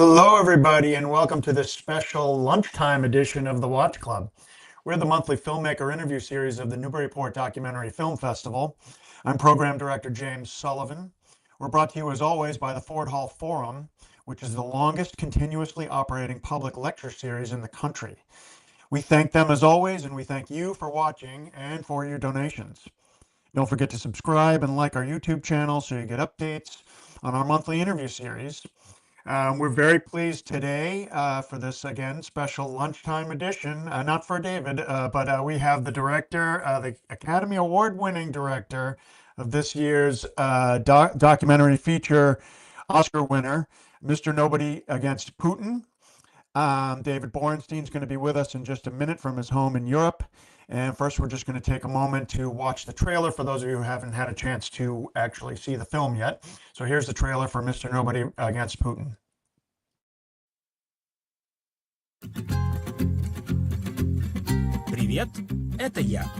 Hello, everybody, and welcome to this special lunchtime edition of the Watch Club. We're the monthly filmmaker interview series of the Newburyport Documentary Film Festival. I'm Program Director James Sullivan. We're brought to you, as always, by the Ford Hall Forum, which is the longest continuously operating public lecture series in the country. We thank them, as always, and we thank you for watching and for your donations. Don't forget to subscribe and like our YouTube channel so you get updates on our monthly interview series. We're very pleased today for this, again, special lunchtime edition, not for David, but we have the director, the Academy Award-winning director of this year's documentary feature Oscar winner, Mr. Nobody Against Putin. David Borenstein is going to be with us in just a minute from his home in Europe. And first, we're just going to take a moment to watch the trailer for those of you who haven't had a chance to actually see the film yet. So here's the trailer for Mr. Nobody Against Putin. Привет, это я.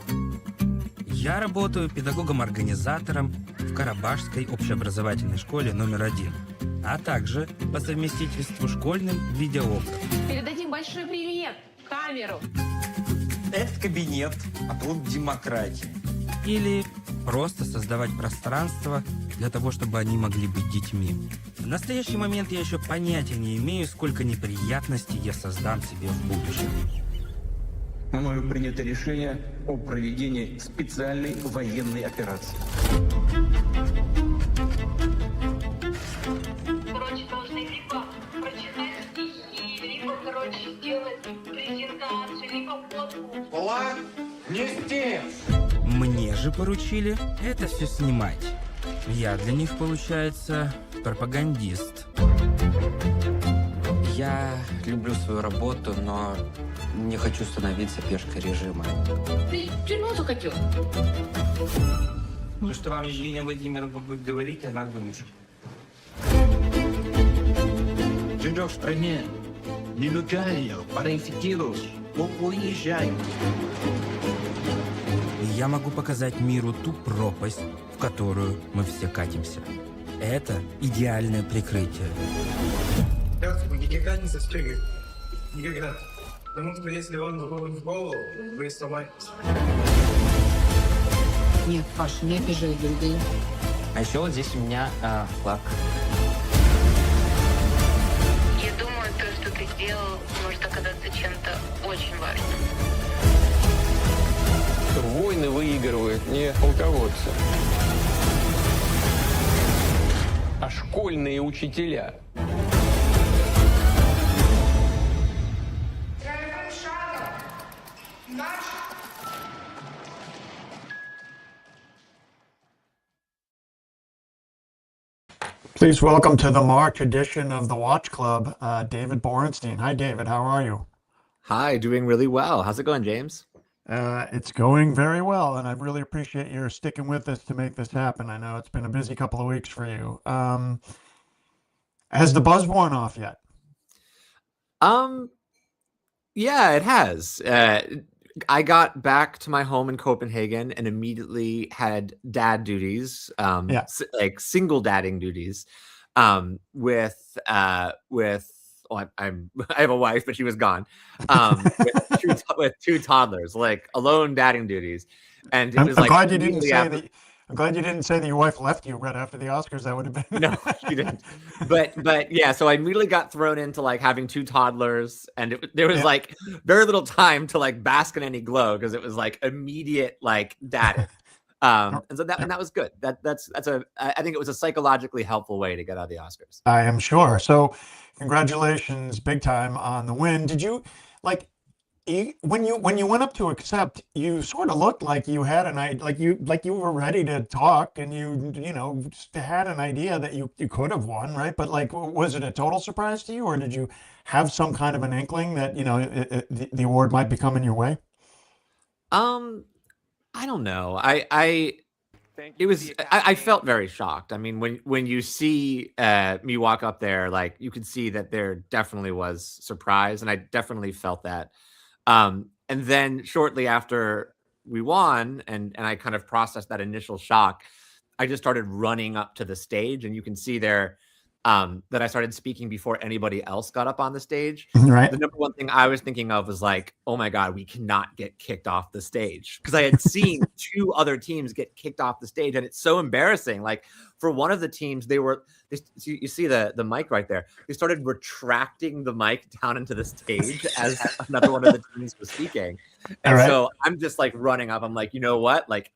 Я работаю педагогом-организатором в Карабашской общеобразовательной школе номер 1, а также по совместительству школьным видеографом. Передадим большой привет в камеру. Это кабинет, а тут демократия. Или просто создавать пространство для того, чтобы они могли быть детьми. В настоящий момент я еще понятия не имею, сколько неприятностей я создам себе в будущем. Мною принято решение о проведении специальной военной операции. Должны либо прочитать стихи, либо, сделать презентацию, либо фотку. План не здесь! Мне же поручили это все снимать. Я для них, получается, пропагандист. Я люблю свою работу, но не хочу становиться пешкой режима. Ты в тюрьму захотел? Ну что вам Евгения Владимировна будет говорить, она выучит. Живешь в стране, нелегально, паразитируешь, уезжай. Я могу показать миру ту пропасть, в которую мы все катимся. Это идеальное прикрытие. Никогда не застрягивай. Никогда. Потому что если он выходит в голову, вы сломаетесь. Нет, Паш, не обижай людей. А еще вот здесь у меня флаг. Я думаю, то, что ты сделал, может оказаться чем-то очень важным. Войны выигрывают не полководцы, а школьные учителя. Please welcome to the March edition of the Watch Club, David Borenstein. Hi, David. How are you? Hi, doing really well. How's it going, James? It's going very well, and I really appreciate your sticking with us to make this happen. I know it's been a busy couple of weeks for you. Has the buzz worn off yet? Yeah, it has. I got back to my home in Copenhagen and immediately had dad duties, like single dadding duties, with well, I have a wife, but she was gone, with two toddlers, like alone dadding duties, and it was I'm like glad you didn't say that. I'm glad you didn't say that your wife left you right after the Oscars. That would have been No, she didn't. But yeah, so I immediately got thrown into like having two toddlers, and there was like very little time to like bask in any glow because it was like immediate like dadding. And so that was good. I think it was a psychologically helpful way to get out of the Oscars. I am sure. So, congratulations, big time on the win. Did you like? When you went up to accept, you sort of looked like you had an idea, like you were ready to talk, and you know just had an idea that you could have won, right? But like, was it a total surprise to you, or did you have some kind of an inkling that the award might be coming your way? I don't know. I felt very shocked. I mean, when you see me walk up there, like you could see that there definitely was surprise, and I definitely felt that. And then shortly after we won, and I kind of processed that initial shock, I just started running up to the stage, and you can see there that I started speaking before anybody else got up on the stage. Right. The number one thing I was thinking of was like, oh my God, we cannot get kicked off the stage. Because I had seen 2 other teams get kicked off the stage, and it's so embarrassing. Like for one of the teams, you see the mic right there. They started retracting the mic down into the stage as another one of the teams was speaking. And so I'm just like running up. I'm like, you know what? Like,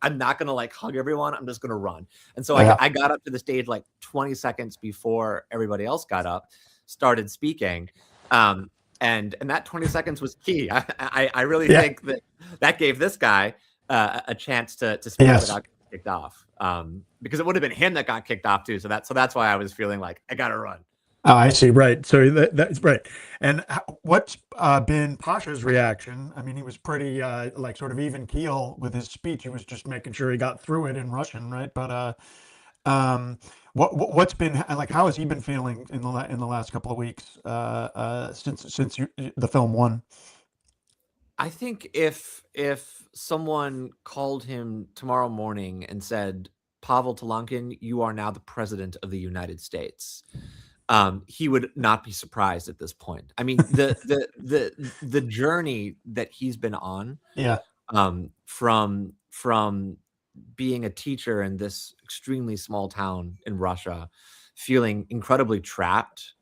I'm not going to like hug everyone. I'm just going to run. And so I got up to the stage like 20 seconds before everybody else got up, started speaking. And that 20 seconds was key. I really think that gave this guy a chance to speak without getting kicked off. Because it would have been him that got kicked off too. So that's why I was feeling like I got to run. Oh, I see. Right. So that's right. And what's been Pasha's reaction? I mean, he was pretty like sort of even keel with his speech. He was just making sure he got through it in Russian, right? But what's been like? How has he been feeling in the last couple of weeks since the film won? I think if someone called him tomorrow morning and said, Pavel Talankin, you are now the president of the United States, he would not be surprised at this point. I mean, the journey that he's been on, from being a teacher in this extremely small town in Russia, feeling incredibly trapped,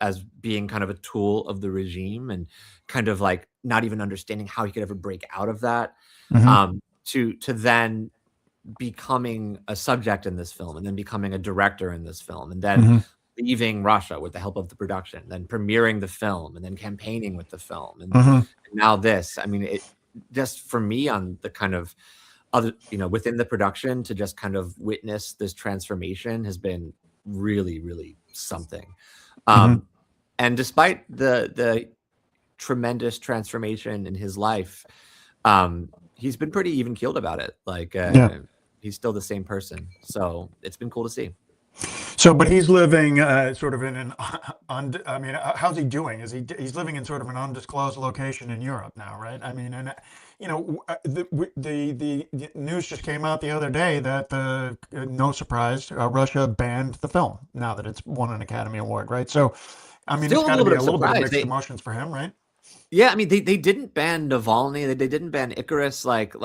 as being kind of a tool of the regime, and kind of like not even understanding how he could ever break out of that, to then becoming a subject in this film, and then becoming a director in this film, and then leaving Russia with the help of the production, then premiering the film, and then campaigning with the film, and now this. I mean, it just for me on the kind of other, within the production, to just kind of witness this transformation has been really, really something. And despite the tremendous transformation in his life, he's been pretty even keeled about it. Like he's still the same person. So it's been cool to see. So, but he's living sort of in I mean, how's he doing? He's living in sort of an undisclosed location in Europe now, right? I mean, and the news just came out the other day that no surprise, Russia banned the film now that it's won an Academy Award, right? So, I mean, it's got to be a little bit of mixed emotions for him, right? Yeah, I mean, they didn't ban Navalny, they didn't ban Icarus. Like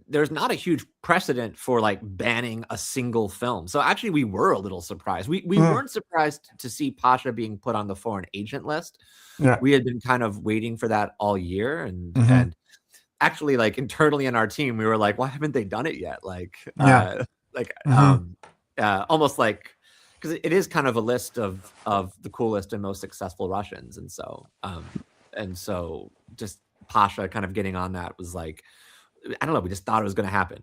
there's not a huge precedent for like banning a single film. So actually, we were a little surprised. We weren't surprised to see Pasha being put on the foreign agent list. Yeah. We had been kind of waiting for that all year, and actually, like internally in our team, we were like, why haven't they done it yet? Like, almost like, because it is kind of a list of the coolest and most successful Russians, and so just Pasha kind of getting on that was like, I don't know, we just thought it was going to happen.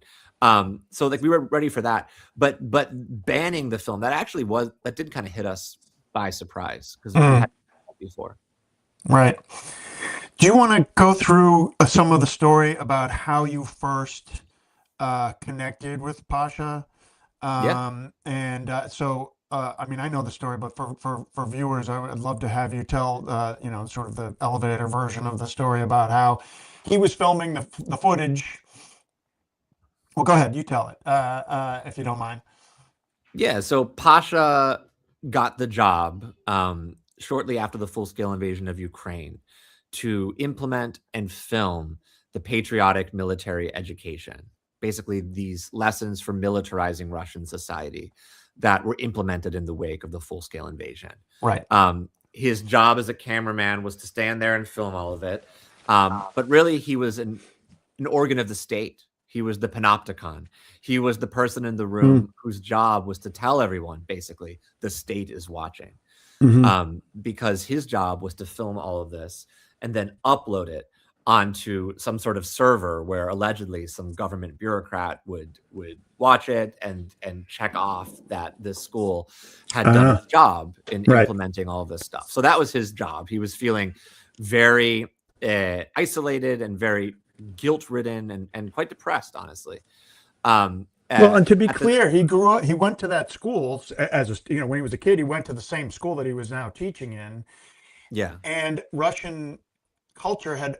So like we were ready for that, but banning the film, that did kind of hit us by surprise, because we had that before. Right. Do you want to go through some of the story about how you first connected with Pasha? So I mean, I know the story, but for viewers, I would love to have you tell, sort of the elevator version of the story about how he was filming the footage. Well, go ahead, you tell it, if you don't mind. Yeah, so Pasha got the job shortly after the full-scale invasion of Ukraine to implement and film the patriotic military education, basically these lessons for militarizing Russian society that were implemented in the wake of the full-scale invasion. Right. His job as a cameraman was to stand there and film all of it. But really, he was an organ of the state. He was the panopticon. He was the person in the room whose job was to tell everyone, basically, the state is watching. Because his job was to film all of this and then upload it onto some sort of server where allegedly some government bureaucrat would watch it and check off that this school had done its job in implementing all of this stuff. So that was his job. He was feeling very isolated and very guilt-ridden and quite depressed, honestly. Well, and to be clear, he went to that school when he was a kid. He went to the same school that he was now teaching in. Yeah. And Russian culture had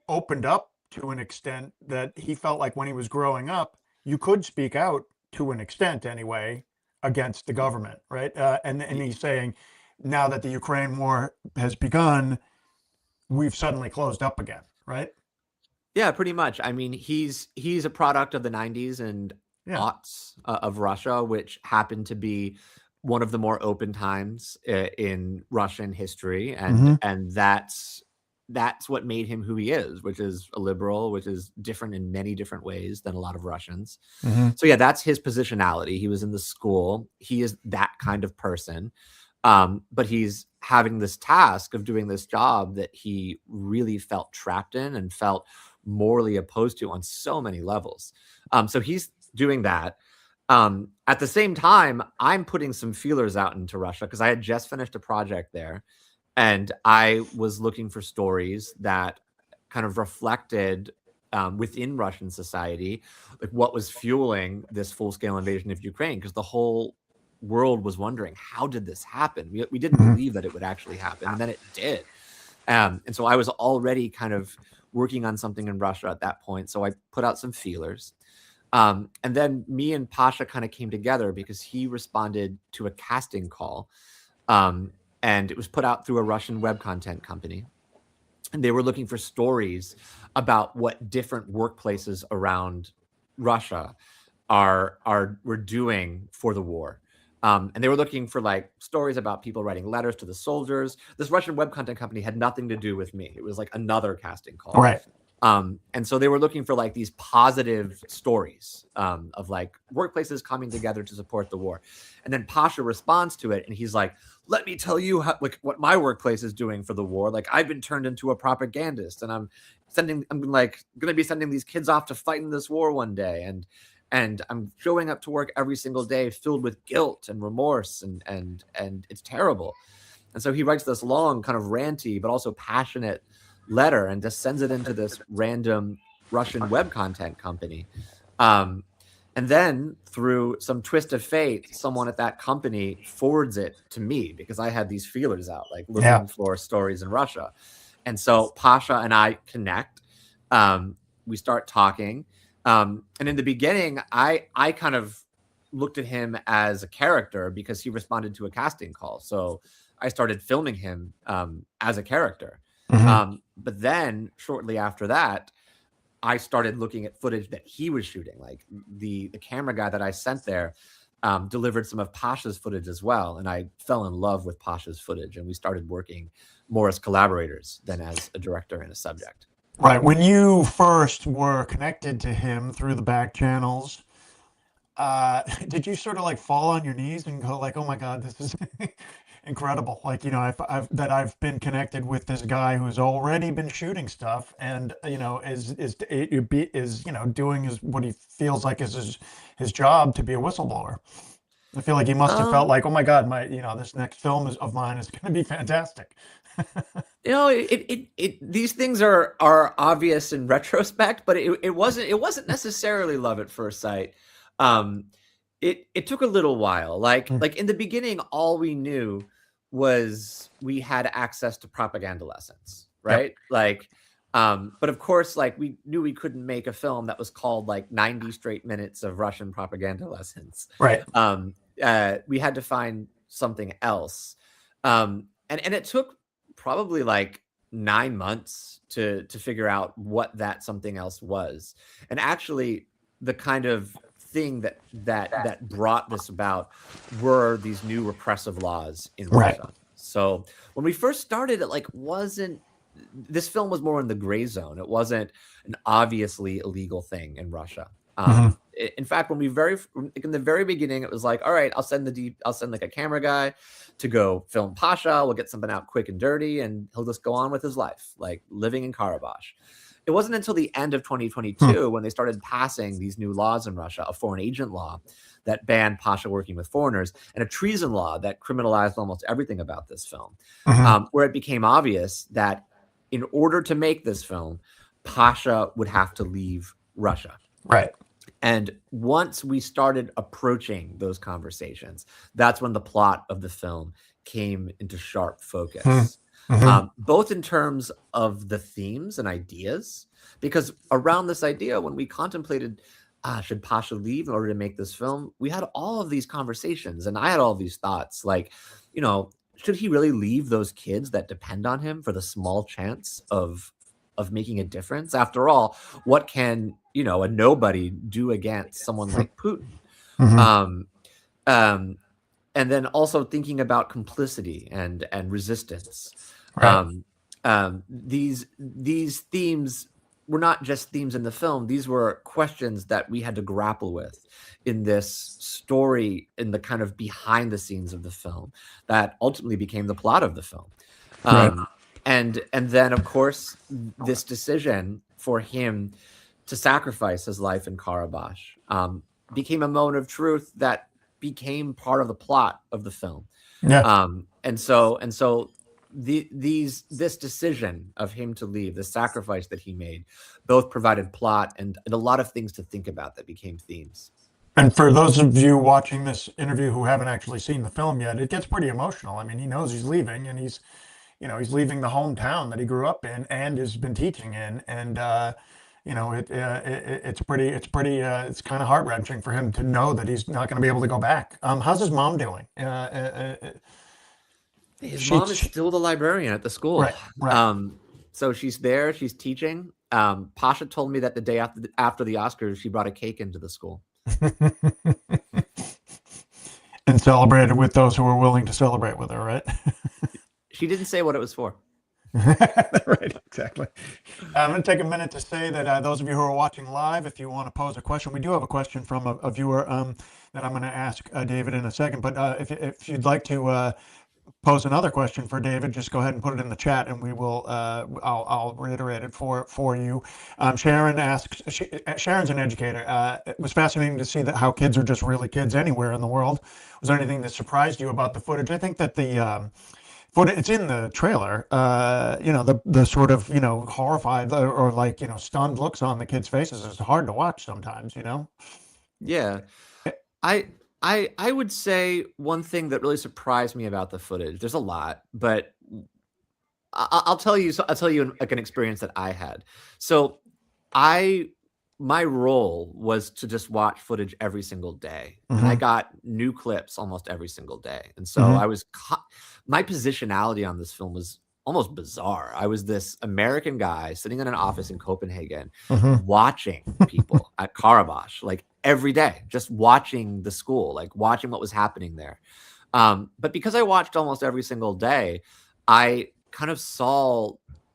opened up to an extent that he felt like when he was growing up, you could speak out to an extent anyway against the government, right? And he's saying now that the Ukraine war has begun, we've suddenly closed up again, right? Yeah, pretty much. I mean, he's a product of the 90s and aughts of Russia, which happened to be one of the more open times in Russian history, and that's what made him who he is, which is a liberal, which is different in many different ways than a lot of Russians. So yeah, that's his positionality. He was in the school. He is that kind of person. But he's having this task of doing this job that he really felt trapped in and felt morally opposed to on so many levels. So he's doing that. At the same time, I'm putting some feelers out into Russia because I had just finished a project there, and I was looking for stories that kind of reflected within Russian society, like what was fueling this full-scale invasion of Ukraine, because the whole world was wondering, how did this happen? We didn't believe that it would actually happen, and then it did. And so I was already kind of working on something in Russia at that point, so I put out some feelers. And then me and Pasha kind of came together because he responded to a casting call, and it was put out through a Russian web content company. And they were looking for stories about what different workplaces around Russia were doing for the war. And they were looking for like stories about people writing letters to the soldiers. This Russian web content company had nothing to do with me. It was like another casting call. Right. And so they were looking for like these positive stories of like workplaces coming together to support the war. And then Pasha responds to it, and he's like, let me tell you like what my workplace is doing for the war. Like, I've been turned into a propagandist, and I'm like going to be sending these kids off to fight in this war one day. And I'm showing up to work every single day filled with guilt and remorse, and it's terrible. And so he writes this long, kind of ranty, but also passionate letter and just sends it into this random Russian web content company. And then through some twist of fate, someone at that company forwards it to me because I had these feelers out, like looking for stories in Russia. And so Pasha and I connect. We start talking. And in the beginning, I kind of looked at him as a character because he responded to a casting call. So I started filming him as a character. But then shortly after that, I started looking at footage that he was shooting. Like the camera guy that I sent there delivered some of Pasha's footage as well. And I fell in love with Pasha's footage, and we started working more as collaborators than as a director and a subject. Right. When you first were connected to him through the back channels, did you sort of like fall on your knees and go like, oh my God, this is incredible. Like, you know, I've been connected with this guy who's already been shooting stuff and, you know, is you know, doing what he feels like is his job to be a whistleblower. I feel like he must have felt like, oh my God, this next film of mine is going to be fantastic. You know, these things are obvious in retrospect, but it wasn't necessarily love at first sight. It took a little while. Like in the beginning, all we knew was we had access to propaganda lessons, right? Like, but of course, like we knew we couldn't make a film that was called like 90 straight minutes of Russian propaganda lessons. Right. We had to find something else. And it took probably like 9 months to figure out what that something else was. And actually the kind of thing that brought this about were these new repressive laws in Russia. So when we first started, this film was more in the gray zone. It wasn't an obviously illegal thing in Russia. In fact, when in the very beginning, it was like, all right, I'll send like a camera guy to go film Pasha. We'll get something out quick and dirty, and he'll just go on with his life, like living in Karabakh. It wasn't until the end of 2022 when they started passing these new laws in Russia, a foreign agent law that banned Pasha working with foreigners, and a treason law that criminalized almost everything about this film, where it became obvious that in order to make this film, Pasha would have to leave Russia. Right. And once we started approaching those conversations, that's when the plot of the film came into sharp focus. Both in terms of the themes and ideas, because around this idea, when we contemplated should Pasha leave in order to make this film? We had all of these conversations, and I had all these thoughts, like, should he really leave those kids that depend on him for the small chance of making a difference? After all, what can a nobody do against someone like Putin? And then also thinking about complicity and resistance. Right. These themes were not just themes in the film. These were questions that we had to grapple with in this story, in the kind of behind the scenes of the film that ultimately became the plot of the film. Right. And then, of course, this decision for him to sacrifice his life in Karabakh became a moment of truth that became part of the plot of the film. Yeah. And so this decision of him to leave, the sacrifice that he made, both provided plot and a lot of things to think about that became themes. And for those of you watching this interview who haven't actually seen the film yet, it gets pretty emotional. I mean, he knows he's leaving, and he's leaving the hometown that he grew up in and has been teaching in, and it's kind of heart-wrenching for him to know that he's not going to be able to go back. How's his mom doing? His mom is still the librarian at the school. Right. So she's there, she's teaching. Pasha told me that the day after the Oscars, she brought a cake into the school. And celebrated with those who were willing to celebrate with her, right? She didn't say what it was for. Right, exactly. I'm going to take a minute to say that those of you who are watching live, if you want to pose a question, we do have a question from a viewer that I'm going to ask David in a second. But if you'd like to pose another question for David, just go ahead and put it in the chat, and we will. I'll reiterate it for you. Sharon asks. Sharon's an educator. It was fascinating to see how kids are just really kids anywhere in the world. Was there anything that surprised you about the footage? I think that the footage, it's in the trailer. The sort of horrified or like stunned looks on the kids' faces is hard to watch sometimes. Yeah, I would say one thing that really surprised me about the footage. There's a lot, but I'll tell you. So I'll tell you like an experience that I had. So my role was to just watch footage every single day, and I got new clips almost every single day. And so my positionality on this film was almost bizarre. I was this American guy sitting in an office in Copenhagen, watching people at Karabakh, like every day, just watching the school, like watching what was happening there. But because I watched almost every single day, I kind of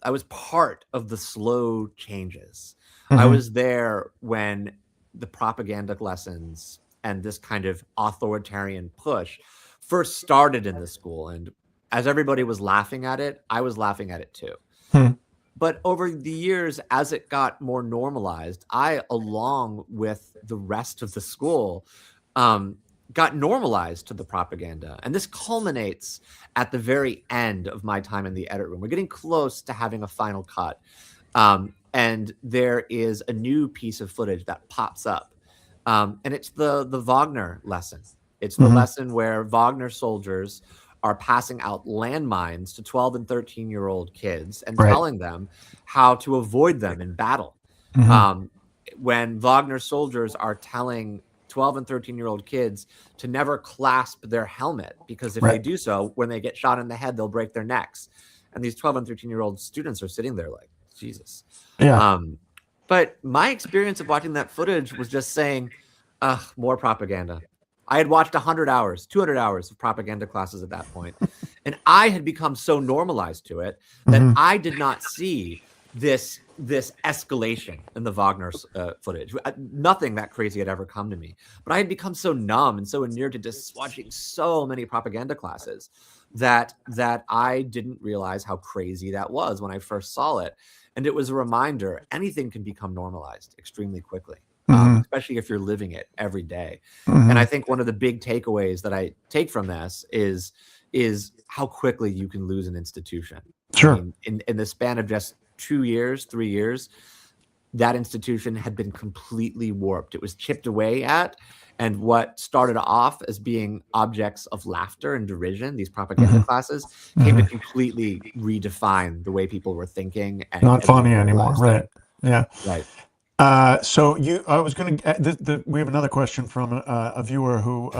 I was part of the slow changes. I was there when the propaganda lessons and this kind of authoritarian push first started in the school. And as everybody was laughing at it, I was laughing at it too. But over the years, as it got more normalized, I, along with the rest of the school, got normalized to the propaganda. And this culminates at the very end of my time in the edit room. We're getting close to having a final cut. And there is a new piece of footage that pops up. And it's the Wagner lesson. It's the lesson where Wagner soldiers are passing out landmines to 12 and 13-year-old kids and telling them how to avoid them in battle. When Wagner soldiers are telling 12 and 13-year-old kids to never clasp their helmet, because if they do so, when they get shot in the head, they'll break their necks. And these 12 and 13-year-old students are sitting there like, Jesus. Yeah. But my experience of watching that footage was just saying, more propaganda. I had watched 100 hours, 200 hours of propaganda classes at that point. And I had become so normalized to it that I did not see this escalation in the Wagner footage. Nothing that crazy had ever come to me. But I had become so numb and so inured to just watching so many propaganda classes that I didn't realize how crazy that was when I first saw it. And it was a reminder, anything can become normalized extremely quickly. Especially if you're living it every day. And I think one of the big takeaways that I take from this is how quickly you can lose an institution. Sure. I mean, in the span of just 2 years, 3 years, that institution had been completely warped. It was chipped away at, and what started off as being objects of laughter and derision, these propaganda classes, came to completely redefine the way people were thinking. And not funny anymore, right? Yeah. Right. So I was going to, we have another question from a viewer who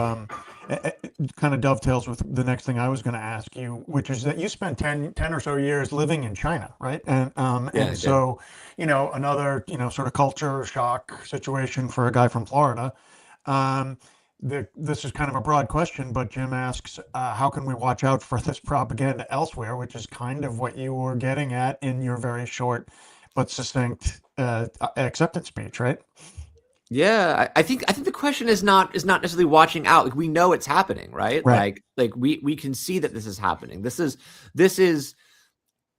kind of dovetails with the next thing I was going to ask you, which is that you spent 10 or so years living in China, right? Yeah, I And did. so, another, sort of culture shock situation for a guy from Florida. Um, this is kind of a broad question, but Jim asks, how can we watch out for this propaganda elsewhere, which is kind of what you were getting at in your very short but succinct acceptance speech, right? Yeah, I think the question is not necessarily watching out. Like, we know it's happening, right? Right. Like we can see that this is happening. This is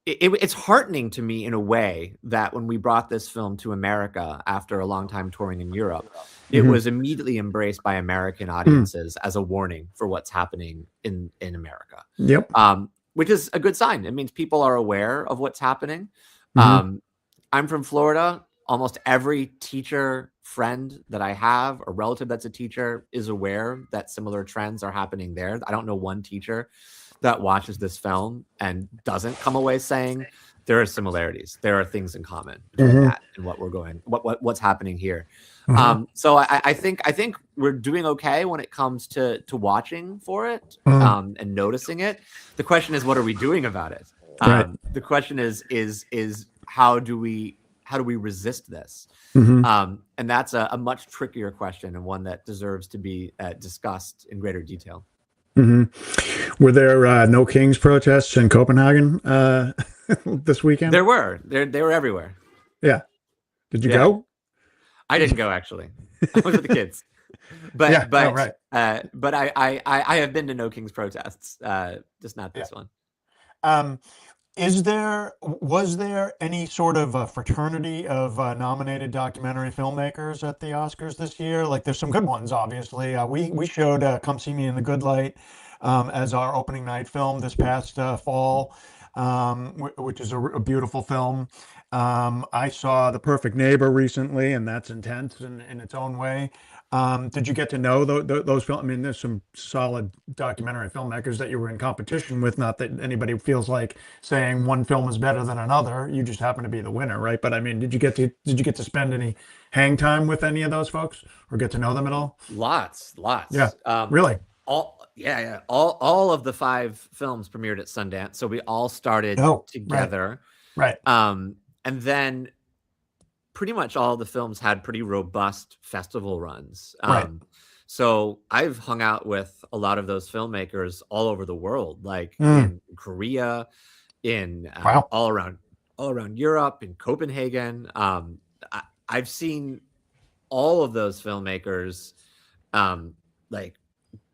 it's heartening to me in a way that when we brought this film to America after a long time touring in Europe, it was immediately embraced by American audiences as a warning for what's happening in America. Yep. Which is a good sign. It means people are aware of what's happening. I'm from Florida. Almost every teacher friend that I have, a relative that's a teacher, is aware that similar trends are happening there. I don't know one teacher that watches this film and doesn't come away saying there are similarities. There are things in common between that and what's happening here. So I think we're doing okay when it comes to watching for it and noticing it. The question is, what are we doing about it? The question is how do we resist this? And that's a much trickier question, and one that deserves to be discussed in greater detail. Were there no Kings protests in Copenhagen this weekend? There were. They were everywhere. Yeah. Did you go? I didn't go, actually. I was with the kids. But Yeah. but Oh, right. but I have been to no Kings protests, just not this one. Was there any sort of a fraternity of nominated documentary filmmakers at the Oscars this year? Like, there's some good ones, obviously. We showed Come See Me in the Good Light as our opening night film this past fall, which is a beautiful film. I saw The Perfect Neighbor recently, and that's intense in its own way. Did you get to know those films? I mean, there's some solid documentary filmmakers that you were in competition with. Not that anybody feels like saying one film is better than another. You just happen to be the winner, right? But I mean, did you get to spend any hang time with any of those folks or get to know them at all? Lots. Yeah. Really? All of the 5 films premiered at Sundance, so we all started together. Right. And then pretty much all the films had pretty robust festival runs. So I've hung out with a lot of those filmmakers all over the world, like in Korea, in all around Europe, in Copenhagen. I've seen all of those filmmakers like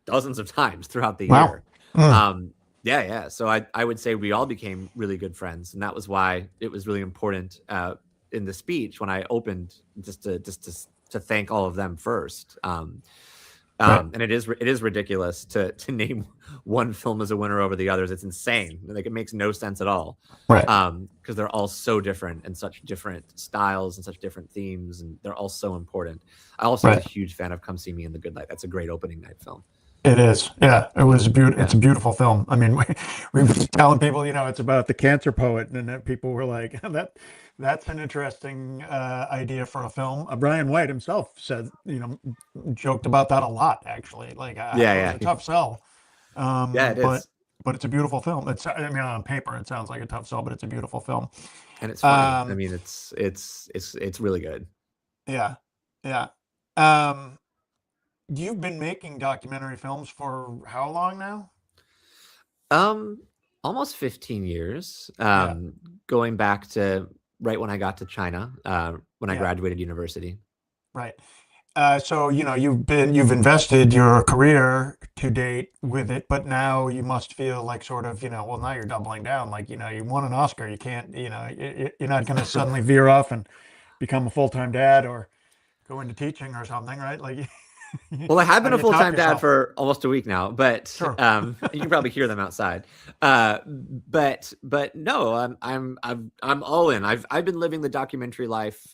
dozens of times throughout the year. Yeah. So I would say we all became really good friends, and that was why it was really important in the speech when I opened just to thank all of them first. And it is ridiculous to name one film as a winner over the others. It's insane. Like, it makes no sense at all. Because they're all so different and such different styles and such different themes, and they're all so important. I also am a huge fan of Come See Me in the Good Light. That's a great opening night film. It is. Yeah, it was it's a beautiful film. I mean, we've been telling people, it's about the cancer poet, and then people were like, that's an interesting idea for a film. Brian White himself said, joked about that a lot, actually. Like, it was a tough sell. It is. But it's a beautiful film. On paper, it sounds like a tough sell, but it's a beautiful film. And it's funny. I mean, it's really good. Yeah. You've been making documentary films for how long now? Almost 15 years. Going back to right when I got to China, when I graduated university. Right. So, you've invested your career to date with it, but now you must feel like sort of, well, now you're doubling down. Like, you won an Oscar. You can't, you're not going to suddenly veer off and become a full-time dad or go into teaching or something, right? Like, well, I have been a full-time dad for almost a week now, but you can probably hear them outside. But no, I'm all in. I've been living the documentary life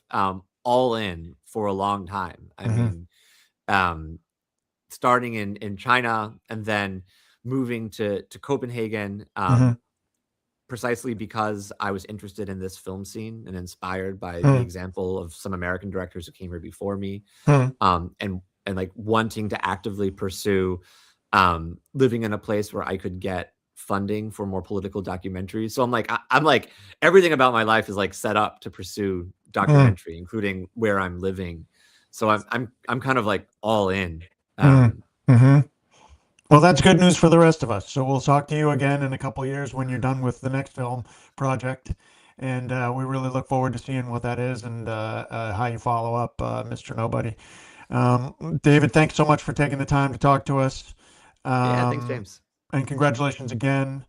all in for a long time. I mean, starting in China and then moving to Copenhagen, precisely because I was interested in this film scene and inspired by the example of some American directors who came here before me, and like wanting to actively pursue living in a place where I could get funding for more political documentaries. So I'm like everything about my life is like set up to pursue documentary, including where I'm living. So I'm kind of like all in. Well, that's good news for the rest of us. So we'll talk to you again in a couple of years when you're done with the next film project. And we really look forward to seeing what that is and how you follow up, Mr. Nobody. David, thanks so much for taking the time to talk to us. Yeah, thanks, James. And congratulations again.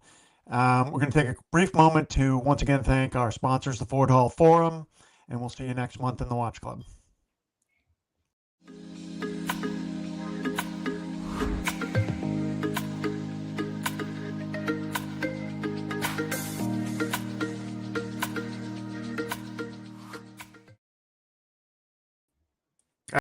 We're going to take a brief moment to once again thank our sponsors, the Ford Hall Forum, and we'll see you next month in the Watch Club.